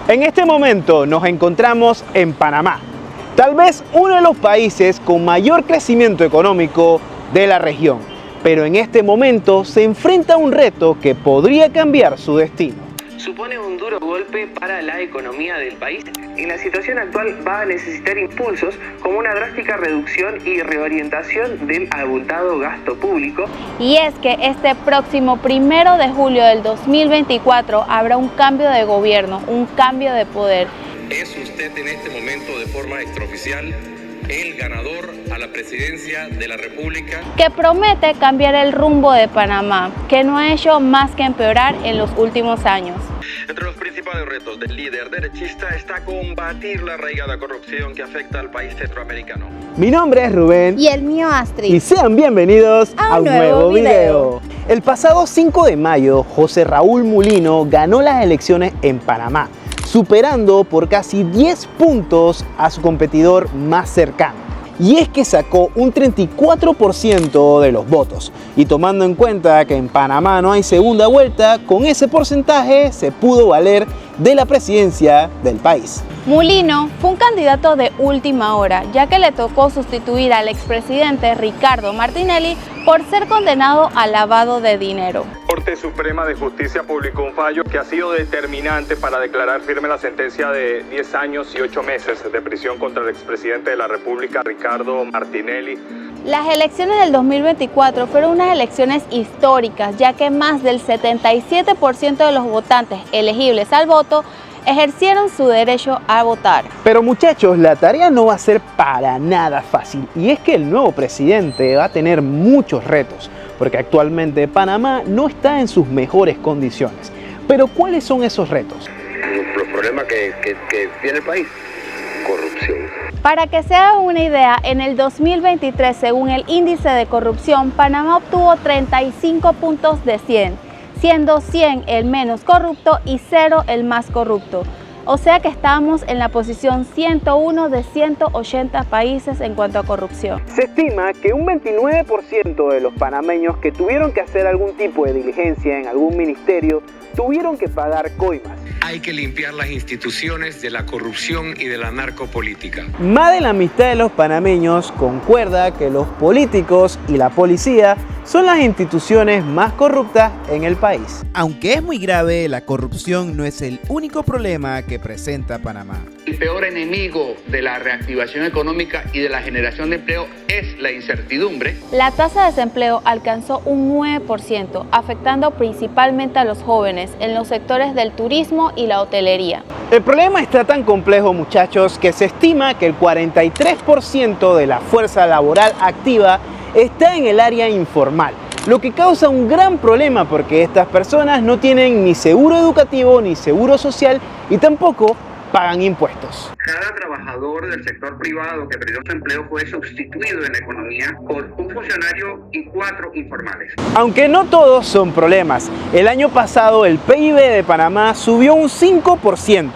En este momento nos encontramos en Panamá, tal vez uno de los países con mayor crecimiento económico de la región, pero en este momento se enfrenta a un reto que podría cambiar su destino. Supone un duro golpe para la economía del país. En la situación actual va a necesitar impulsos como una drástica reducción y reorientación del abultado gasto público. Y es que este próximo 1 de julio del 2024 habrá un cambio de gobierno, un cambio de poder. Es usted en este momento de forma extraoficial el ganador a la presidencia de la República, que promete cambiar el rumbo de Panamá, que no ha hecho más que empeorar en los últimos años. Entre los principales retos del líder derechista está combatir la arraigada corrupción que afecta al país centroamericano. Mi nombre es Rubén. Y el mío Astrid. Y sean bienvenidos a un nuevo video. El pasado 5 de mayo, José Raúl Mulino ganó las elecciones en Panamá, superando por casi 10 puntos a su competidor más cercano. Y es que sacó un 34% de los votos. Y tomando en cuenta que en Panamá no hay segunda vuelta, con ese porcentaje se pudo valer de la presidencia del país. Mulino fue un candidato de última hora, ya que le tocó sustituir al expresidente Ricardo Martinelli por ser condenado a lavado de dinero. La Corte Suprema de Justicia publicó un fallo que ha sido determinante para declarar firme la sentencia de 10 años y 8 meses de prisión contra el expresidente de la República, Ricardo Martinelli. Las elecciones del 2024 fueron unas elecciones históricas, ya que más del 77% de los votantes elegibles al voto ejercieron su derecho a votar. Pero muchachos, la tarea no va a ser para nada fácil, y es que el nuevo presidente va a tener muchos retos, porque actualmente Panamá no está en sus mejores condiciones. Pero ¿cuáles son esos retos? Los problemas que tiene el país, corrupción. Para que se hagan una idea, en el 2023, según el índice de corrupción, Panamá obtuvo 35 puntos de 100, siendo 100 el menos corrupto y 0 el más corrupto. O sea que estábamos en la posición 101 de 180 países en cuanto a corrupción. Se estima que un 29% de los panameños que tuvieron que hacer algún tipo de diligencia en algún ministerio tuvieron que pagar coimas. hay que limpiar las instituciones de la corrupción y de la narcopolítica. Más de la mitad de los panameños concuerda que los políticos y la policía son las instituciones más corruptas en el país. Aunque es muy grave, la corrupción no es el único problema que presenta Panamá. El peor enemigo de la reactivación económica y de la generación de empleo es la incertidumbre. La tasa de desempleo alcanzó un 9%, afectando principalmente a los jóvenes en los sectores del turismo y la hotelería. El problema está tan complejo, muchachos, que se estima que el 43% de la fuerza laboral activa está en el área informal, lo que causa un gran problema porque estas personas no tienen ni seguro educativo ni seguro social y tampoco pagan impuestos. Cada trabajador del sector privado que perdió su empleo fue sustituido en la economía por un funcionario y 4 informales. Aunque no todos son problemas, el año pasado el PIB de Panamá subió un 5%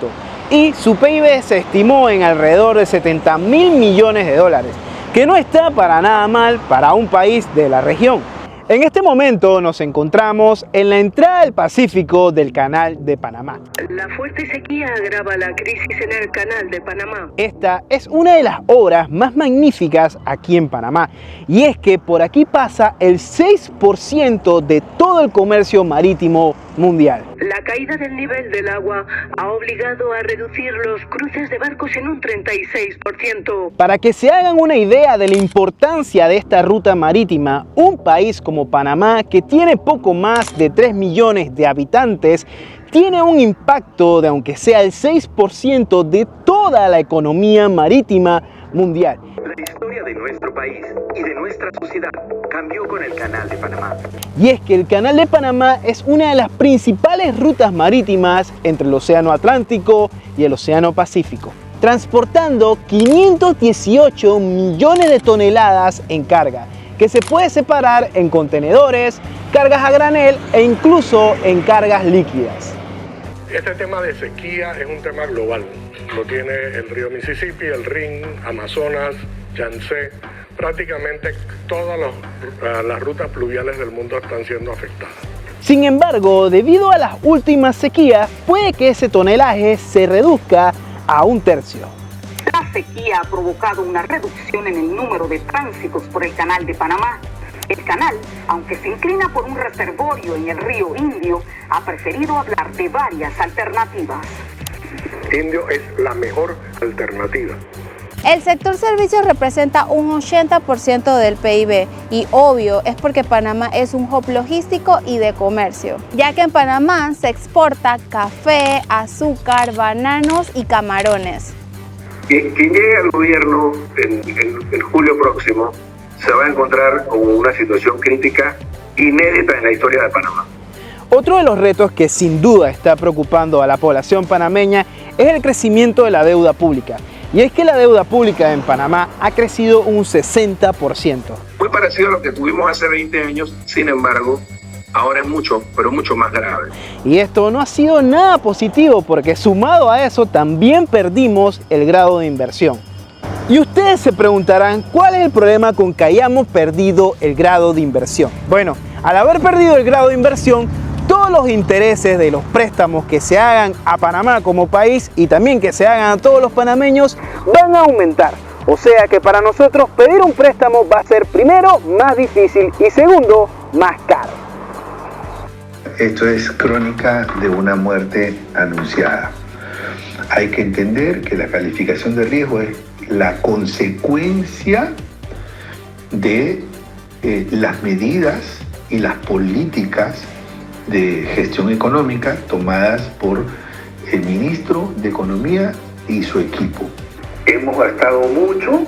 y su PIB se estimó en alrededor de 70.000 millones de dólares, que no está para nada mal para un país de la región. En este momento nos encontramos en la entrada del Pacífico del Canal de Panamá. La fuerte sequía agrava la crisis en el Canal de Panamá. Esta es una de las obras más magníficas aquí en Panamá, y es que por aquí pasa el 6% de todo el comercio marítimo mundial. La caída del nivel del agua ha obligado a reducir los cruces de barcos en un 36%. Para que se hagan una idea de la importancia de esta ruta marítima, un país como Panamá, que tiene poco más de 3 millones de habitantes, tiene un impacto de aunque sea el 6% de toda la economía marítima mundial. La historia de nuestro país y de nuestra sociedad cambió con el Canal de Panamá. Y es que el Canal de Panamá es una de las principales rutas marítimas entre el Océano Atlántico y el Océano Pacífico, transportando 518 millones de toneladas en carga, que se puede separar en contenedores, cargas a granel e incluso en cargas líquidas. Este tema de sequía es un tema global. Lo tiene el río Mississippi, el Rin, Amazonas, Yangtze. Prácticamente todas las rutas pluviales del mundo están siendo afectadas. Sin embargo, debido a las últimas sequías, puede que ese tonelaje se reduzca a 1/3. La sequía ha provocado una reducción en el número de tránsitos por el Canal de Panamá. El canal, aunque se inclina por un reservorio en el río Indio, ha preferido hablar de varias alternativas. Indio es la mejor alternativa. El sector servicios representa un 80% del PIB y obvio es porque Panamá es un hub logístico y de comercio, ya que en Panamá se exporta café, azúcar, bananos y camarones. Quien llegue al gobierno en julio próximo se va a encontrar con una situación crítica inédita en la historia de Panamá. Otro de los retos que sin duda está preocupando a la población panameña es el crecimiento de la deuda pública. Y es que la deuda pública en Panamá ha crecido un 60%. Muy parecido a lo que tuvimos hace 20 años, sin embargo, ahora es mucho, pero mucho más grave. Y esto no ha sido nada positivo porque sumado a eso también perdimos el grado de inversión. Y ustedes se preguntarán cuál es el problema con que hayamos perdido el grado de inversión. Bueno, al haber perdido el grado de inversión, todos los intereses de los préstamos que se hagan a Panamá como país y también que se hagan a todos los panameños van a aumentar. O sea que para nosotros pedir un préstamo va a ser primero más difícil y segundo más caro. Esto es crónica de una muerte anunciada. Hay que entender que la calificación de riesgo es la consecuencia de las medidas y las políticas de gestión económica tomadas por el ministro de Economía y su equipo. Hemos gastado mucho,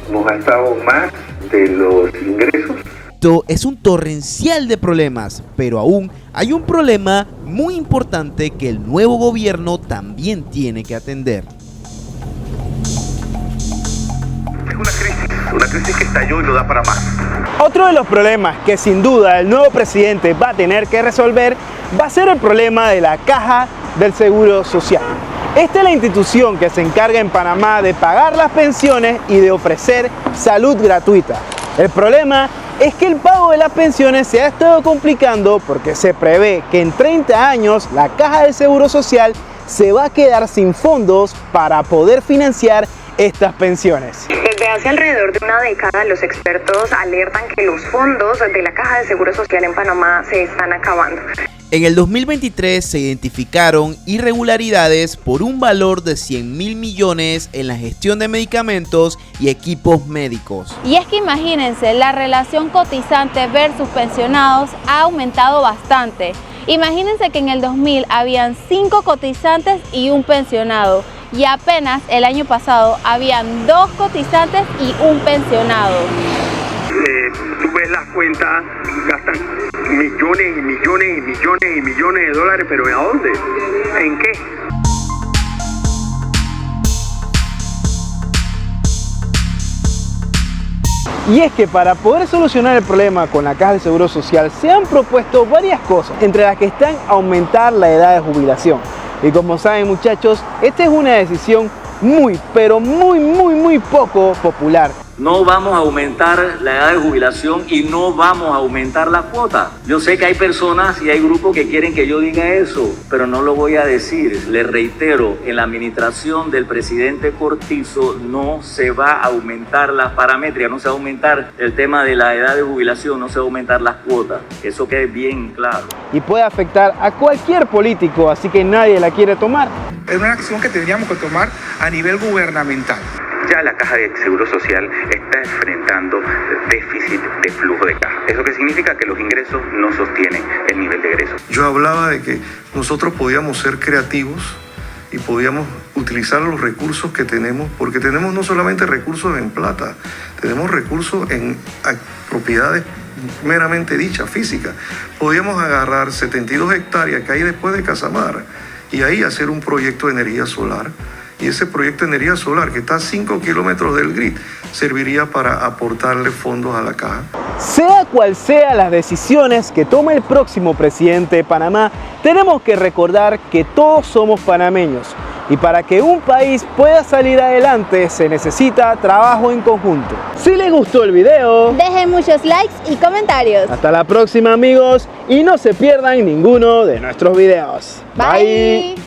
hemos gastado más de los ingresos. Esto es un torrencial de problemas, pero aún hay un problema muy importante que el nuevo gobierno también tiene que atender. Una crisis que estalló y no da para más. Otro de los problemas que sin duda el nuevo presidente va a tener que resolver va a ser el problema de la Caja del Seguro Social. Esta es la institución que se encarga en Panamá de pagar las pensiones y de ofrecer salud gratuita. El problema es que el pago de las pensiones se ha estado complicando porque se prevé que en 30 años la Caja del Seguro Social se va a quedar sin fondos para poder financiar estas pensiones. Desde hace alrededor de una década, los expertos alertan que los fondos de la Caja de Seguro Social en Panamá se están acabando. En el 2023 se identificaron irregularidades por un valor de 100.000 millones en la gestión de medicamentos y equipos médicos. Y es que imagínense, la relación cotizante versus pensionados ha aumentado bastante. Imagínense que en el 2000 habían 5 cotizantes y un pensionado. Y apenas el año pasado habían 2 cotizantes y un pensionado. Tú ves las cuentas, gastan millones y millones y millones y millones de dólares, pero ¿a dónde? ¿En qué? Y es que para poder solucionar el problema con la Caja de Seguro Social se han propuesto varias cosas, entre las que están aumentar la edad de jubilación. Y como saben muchachos, esta es una decisión muy, pero muy poco popular. No vamos a aumentar la edad de jubilación y no vamos a aumentar la cuota. Yo sé que hay personas y hay grupos que quieren que yo diga eso, pero no lo voy a decir. Les reitero, en la administración del presidente Cortizo no se va a aumentar las paramétricas, no se va a aumentar el tema de la edad de jubilación, no se va a aumentar las cuotas. Eso quede bien claro. Y puede afectar a cualquier político, así que nadie la quiere tomar. Es una acción que tendríamos que tomar a nivel gubernamental. Ya la Caja de Seguro Social está enfrentando déficit de flujo de caja. ¿Eso qué significa? Que los ingresos no sostienen el nivel de egresos. Yo hablaba de que nosotros podíamos ser creativos y podíamos utilizar los recursos que tenemos, porque tenemos no solamente recursos en plata, tenemos recursos en propiedades meramente dichas, físicas. Podíamos agarrar 72 hectáreas que hay después de Casamar y ahí hacer un proyecto de energía solar. Y ese proyecto de energía solar, que está a 5 kilómetros del grid, serviría para aportarle fondos a la caja. Sea cual sea las decisiones que tome el próximo presidente de Panamá, tenemos que recordar que todos somos panameños. Y para que un país pueda salir adelante se necesita trabajo en conjunto. Si les gustó el video, dejen muchos likes y comentarios. Hasta la próxima, amigos, y no se pierdan ninguno de nuestros videos. Bye.